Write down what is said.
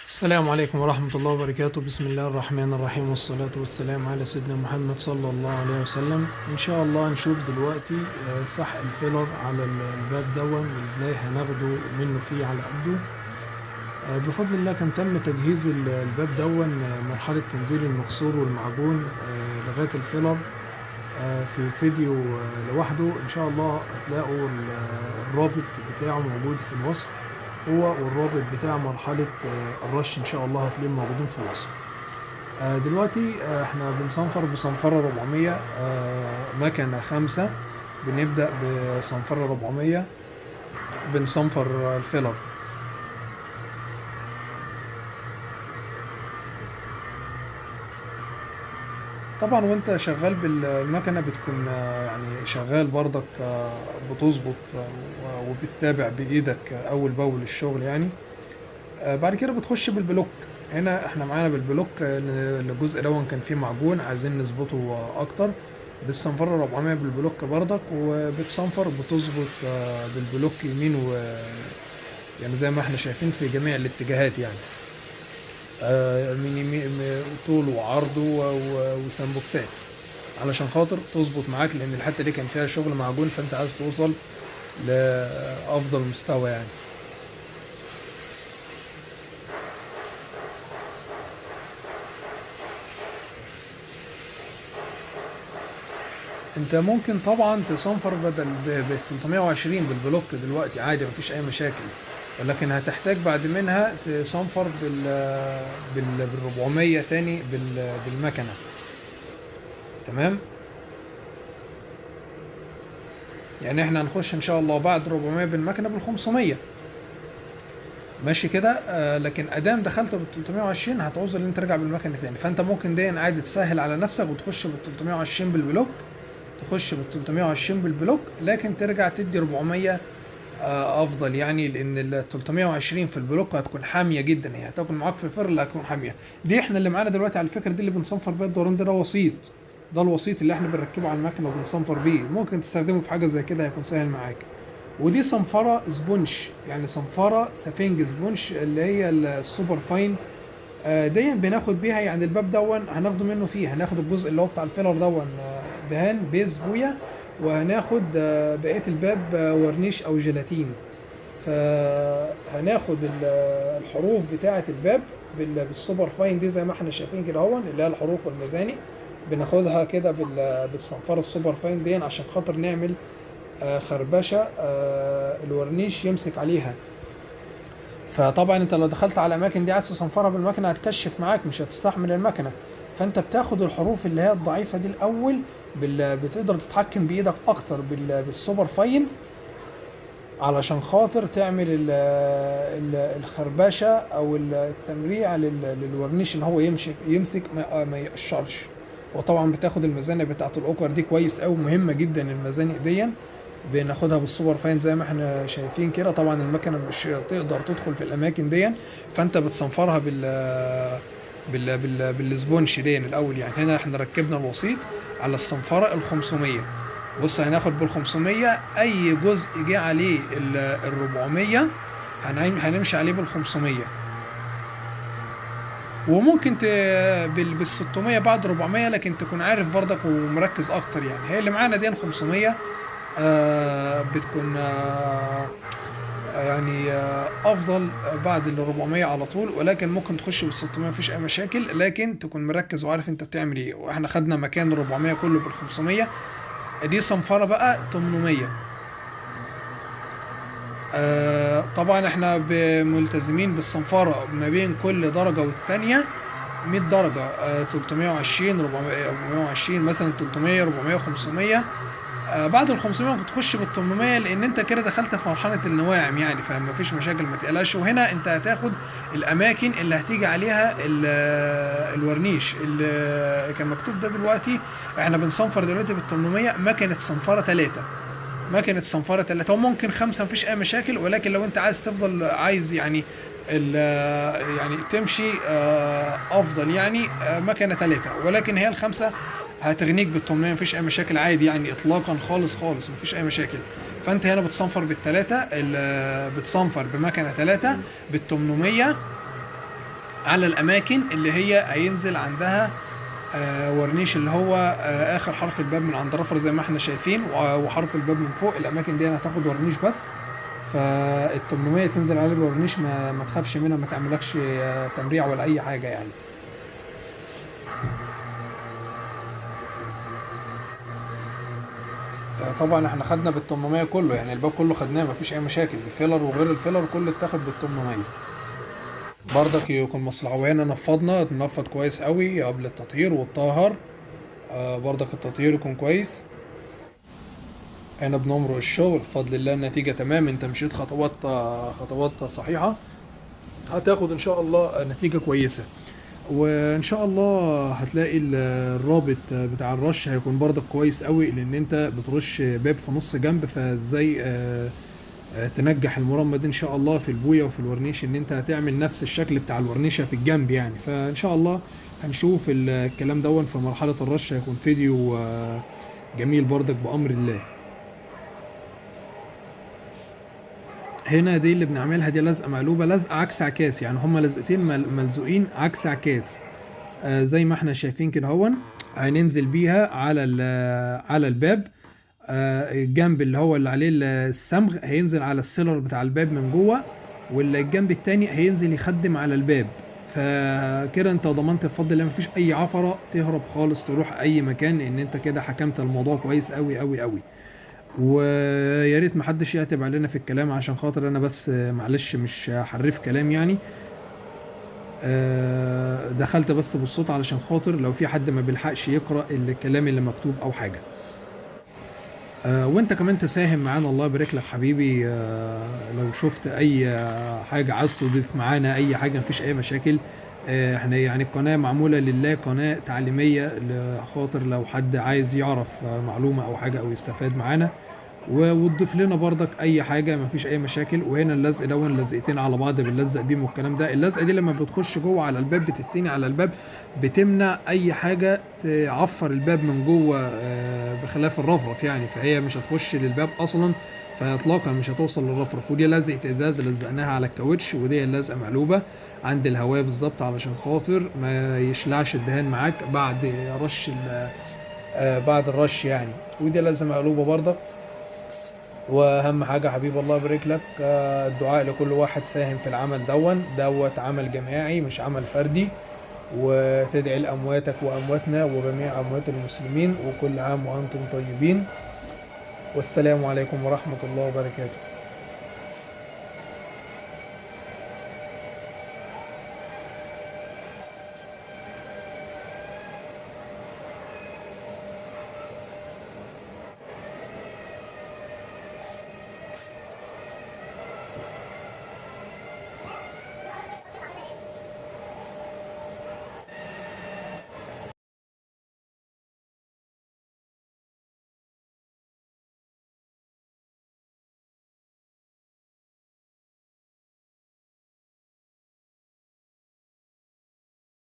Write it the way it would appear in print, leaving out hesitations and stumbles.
السلام عليكم ورحمة الله وبركاته. بسم الله الرحمن الرحيم، والصلاة والسلام على سيدنا محمد صلى الله عليه وسلم. إن شاء الله هنشوف دلوقتي صح الفيلر على الباب دون وإزاي هناخده منه فيه على قده. بفضل الله كان تم تجهيز الباب دون، مرحلة تنزيل المكسور والمعجون لغاية الفيلر في فيديو لوحده. إن شاء الله هتلاقوا الرابط بتاعه موجود في الوصف، هو والرابط بتاع مرحلة الرش إن شاء الله هتلاقيهم موجودين في الوصف. دلوقتي احنا بنصنفر بصنفرة 400 مكنة 5. بنبدأ بصنفرة 400 بنصنفر الفيلر. طبعا وانت شغال بالمكنة بتكون يعني شغال برضك بتظبط وبتتابع بإيدك أول بأول الشغل يعني. بعد كده بتخش بالبلوك. هنا احنا معانا بالبلوك الجزء ده كان فيه معجون عايزين نظبطه اكتر. بالصنفرة 400 بالبلوك برضك، وبتصنفر بتظبط بالبلوك يمين يعني زي ما احنا شايفين في جميع الاتجاهات يعني. من يمين طول وعرض وسامبوكسات علشان خاطر تظبط معاك، لان الحته دي كان فيها شغل معجون، فانت عايز توصل لافضل مستوى يعني. انت ممكن طبعا تصنفر بدل ب 320 بالبلوك دلوقتي عادي، مفيش اي مشاكل، ولكن هتحتاج بعد منها تصنفر بال 400 تاني بالمكنه. تمام، يعني احنا هنخش ان شاء الله بعد 400 بالمكنه بال 500 ماشي كده. لكن ادام دخلت بال 320 هتعوز ان انت ترجع بالمكنه تاني، فانت ممكن دي عادي تسهل على نفسك وتخش بال 320 بالبلوك، تخش بال 320 بالبلوك، لكن ترجع تدي 400 افضل يعني، لان ال 320 في البلوك هتكون حاميه جدا، يعني هتاكل معاك في الفرن اللي هتكون حاميه. دي احنا اللي معانا دلوقتي على الفكره دي اللي بنصنفر بيها الدوران ده وسيط، ده الوسيط اللي احنا بنركبه على المكنه وبنصنفر بيه. ممكن تستخدمه في حاجه زي كده هيكون سهل معاك. ودي صنفره سبونش، يعني صنفره سفنج سبونش اللي هي السوبر فاين. دي بناخد بيها يعني الباب دون هناخده منه فيه، هناخد الجزء اللي هو بتاع الفيلر دون دهان بيز بويا، وهناخد بقيه الباب ورنيش او جيلاتين. فهناخد الحروف بتاعه الباب بالسوبر فاين دي زي ما احنا شايفين كده اهو، اللي هي الحروف والمزاني، بناخدها كده بالصنفره السوبر فاين دي عشان خاطر نعمل خربشه الورنيش يمسك عليها. فطبعا انت لو دخلت على الاماكن دي عايز تصنفرها بالمكنه هتكشف معاك، مش هتستحمل المكنه. فانت بتاخد الحروف اللي هي الضعيفه دي الاول، بتقدر تتحكم بايدك اكتر بالسوبر فاين علشان خاطر تعمل الخربشه او التمريع للورنيش ان هو يمسك ما يقشرش. وطبعا بتاخد الميزانه بتاعت الاوكر دي كويس قوي، مهمه جدا الميزانه دي، بناخدها بالسوبر فاين زي ما احنا شايفين كده. طبعا المكنه مش تقدر تدخل في الاماكن دي، فانت بتصنفرها بالسبونش دي الاول. يعني هنا احنا ركبنا الوسيط على الصنفره ال 500. بص هناخد بال 500 اي جزء جه عليه ال 400 هنمشي عليه بال 500، وممكن بال 600 بعد 400، لكن تكون عارف برضك ومركز اكتر. يعني هي اللي معانا دي 500 بتكون يعني افضل بعد ال 400 على طول، ولكن ممكن تخش بال 600 مفيش اي مشاكل، لكن تكون مركز وعارف انت بتعمل ايه. واحنا خدنا مكان 400 كله بال 500. دي صنفره بقى 800. طبعا احنا ملتزمين بالصنفره ما بين كل درجه والتانيه 100 درجه، 320 420 مثلا، 300 400 500. بعد ال 500 ممكن تخش بال 800، لان انت كده دخلت في مرحله النواعم يعني، فما فيش مشاكل ما تقلقش. وهنا انت هتاخد الاماكن اللي هتيجي عليها الورنيش اللي كان مكتوب ده دلوقتي. احنا بنصنفر دلوقتي بال 800 مكنه صنفره 3، مكنه صنفره 3، وممكن 5 مفيش اي مشاكل. ولكن لو انت عايز تفضل عايز يعني يعني تمشي افضل يعني مكنه 3، ولكن هي ال5 هتغنيك بال800 مفيش اي مشاكل عادي يعني، اطلاقا خالص خالص مفيش اي مشاكل. فانت هنا بتصنفر بالثلاثه، بتصنفر بمكنه 3 بال800 على الاماكن اللي هي هينزل عندها ورنيش، اللي هو اخر حرف الباب من عند الرفر زي ما احنا شايفين، وحرف الباب من فوق. الاماكن دي هتاخد ورنيش بس، فال 800 تنزل عليه بورنيش، ما تخافش منها، ما تعملكش تمريع ولا اي حاجه يعني. طبعا احنا خدنا بال 800 كله، يعني الباب كله خدناه، مفيش اي مشاكل. الفيلر وغير الفيلر كله اتاخد بال 800. برضك يكون مصلحوينا نفضنا، ننفض كويس قوي قبل التطهير والطهر. برضك التطهير يكون كويس. هنا بنمرق الشغل بفضل الله، النتيجة تمام. انت مشيت خطوات صحيحة، هتاخد ان شاء الله نتيجة كويسة. وان شاء الله هتلاقي الرابط بتاع الرش هيكون برضك كويس قوي، لان انت بترش باب في نص جنب، فازاي تنجح المرمى دي ان شاء الله في البويه وفي الورنيش، ان انت هتعمل نفس الشكل بتاع الورنيشه في الجنب يعني. فان شاء الله هنشوف الكلام دون في مرحله الرش، هيكون فيديو جميل برضك بامر الله. هنا دي اللي بنعملها دي لزقه مقلوبه، لزقه عكس عكاس، يعني هما لزقتين ملزوقين عكس عكاس. زي ما احنا شايفين كده هون. هننزل بيها على الباب. الجنب اللي هو اللي عليه الصمغ هينزل على السيلر بتاع الباب من جوه، والجنب التاني هينزل يخدم على الباب. فكده انت ضمنت بفضل الله مفيش اي عفره تهرب خالص تروح اي مكان، ان انت كده حكمت الموضوع كويس قوي قوي قوي. ويا ريت محدش يعتب علينا في الكلام، عشان خاطر انا بس معلش مش حرف كلام يعني. دخلت بس بالصوت علشان خاطر لو في حد ما بيلحقش يقرأ الكلام اللي مكتوب او حاجة. وانت كمان تساهم معانا، الله يبارك لك حبيبي. لو شفت اي حاجة عايز تضيف معانا اي حاجة مفيش اي مشاكل. احنا يعني القناة معمولة لله، قناة تعليمية لخاطر لو حد عايز يعرف معلومة او حاجة او يستفاد معانا، وتضيف لنا برضك اي حاجه مفيش اي مشاكل. وهنا اللزق دون لزقتين على بعض بنلزق بيهم والكلام ده. اللزقه دي لما بتخش جوه على الباب بتتني على الباب، بتمنع اي حاجه تعفر الباب من جوه بخلاف الرفرف يعني، فهي مش هتخش للباب اصلا، فاطلاقا مش هتوصل للرفرف. ودي لزقه ازاز لزقناها على الكاوتش، ودي اللزقه مقلوبه عند الهوايه بالظبط علشان خاطر ما يشلعش الدهان معاك بعد رش بعد الرش يعني. ودي لازم مقلوبه برضك. واهم حاجه حبيب الله يبارك لك، الدعاء لكل واحد ساهم في العمل دوت عمل جماعي مش عمل فردي. وتدعي لامواتك وامواتنا وجميع اموات المسلمين، وكل عام وانتم طيبين. والسلام عليكم ورحمه الله وبركاته.